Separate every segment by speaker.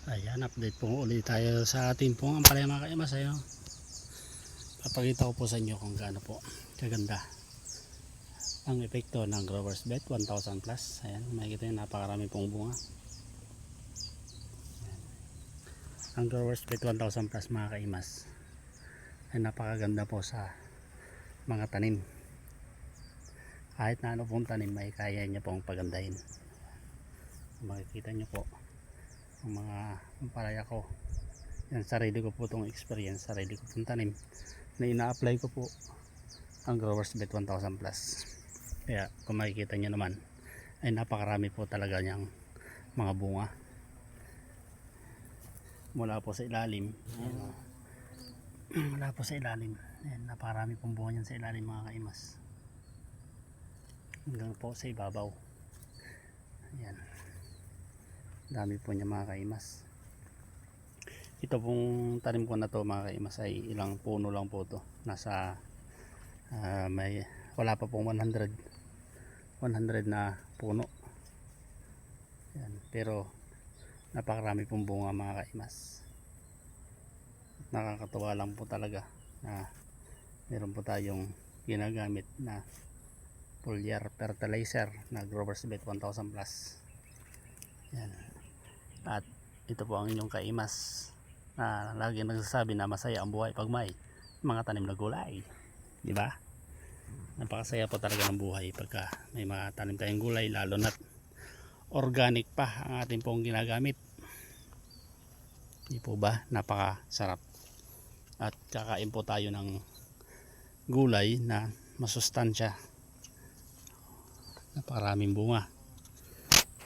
Speaker 1: Ayan, update po ulit tayo sa ating pong ampalaya mga kaimas. Ayun, papakita ko po sa inyo kung gaano po kaganda ang epekto ng Growers Bet 1000 plus. Ayan, makikita nyo napakarami pong bunga. Ayan. Ang Growers Bet 1000 plus mga kaimas ay napakaganda po sa mga tanim. Kahit na ano pong tanim ay kaya niya pong pagandahin. Makikita nyo po ang mga ampalaya ko. Yan, sarili ko po itong experience, sarili ko itong tanim na ina-apply ko po ang Growers Bet 1000 plus. Kaya kung makikita nyo naman ay napakarami po talaga niyang mga bunga mula po sa ilalim. Ayan, mula po sa ilalim. Ayan, napakarami pong bunga niyan sa ilalim mga kaimas, hanggang po sa ibabaw. Ayan, dami po niya mga kaimas. Ito pong tanim ko na to mga kaimas ay ilang puno lang po to. Nasa may wala pa pong 100 na puno. Yan. Pero napakarami pong bunga mga kaimas. Nakakatuwa lang po talaga na meron po tayong ginagamit na foliar fertilizer na Growers Bet 1000 plus. Yan. At ito po ang inyong kaimas na lagi nagsasabi na masaya ang buhay pag may mga tanim na gulay, di ba? Napakasaya po talaga ng buhay pagka may mga tanim tayong gulay, lalo na't organic pa ang ating pong ginagamit. Di po ba? Napakasarap. At kakain po tayo ng gulay na masustansya, napakaraming bunga,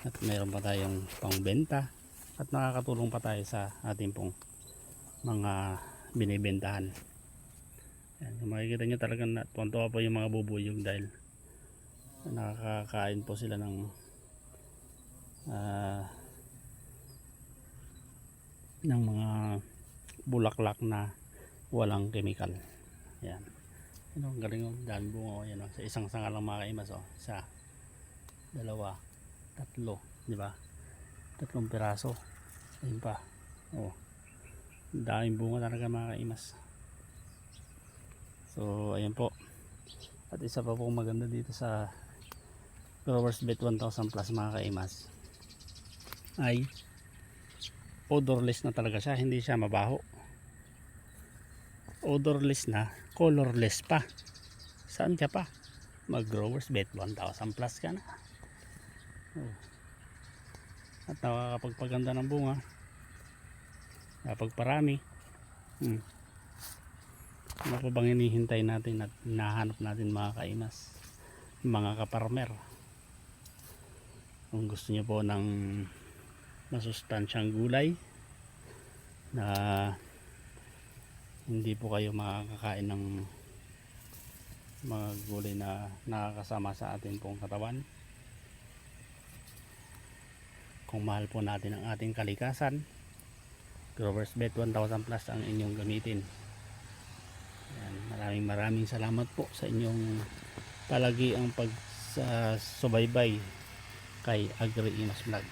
Speaker 1: at mayroon pa tayong pangbenta at nakakatulong pa tayo sa ating pong mga binibentahan. Yan, makikita nyo talagang tuwan-tuwa po yung mga bubuyog dahil nakakain po sila ng mga bulaklak na walang chemical. Yan. Ano, ang galing yung dami bunga. Yan, sa isang sanga lang mga kaimas. Isa, dalawa, tatlo, di ba? 3 piraso. Ayun pa. Daming bunga talaga mga kaimas. So ayan po. At isa pa po maganda dito sa Growers Bet 1000 plus mga kaimas ay odorless na talaga siya, hindi siya mabaho. Odorless na, colorless pa. Saan ka pa? Mag Growers Bet 1000 plus ka na. At nakakapagpaganda ng bunga, nakapagparami. Ano pa bang hinihintay natin at hinahanap natin mga kaimas, mga kaparmer? Kung gusto niyo po ng masustansyang gulay na hindi po kayo makakakain ng mga gulay na nakakasama sa ating pong katawan, kung mahal po natin ang ating kalikasan, Growers Bet 1000 plus ang inyong gamitin. Yan, maraming salamat po sa inyong palagi ang pagsubaybay kay Agri Imas Vlog.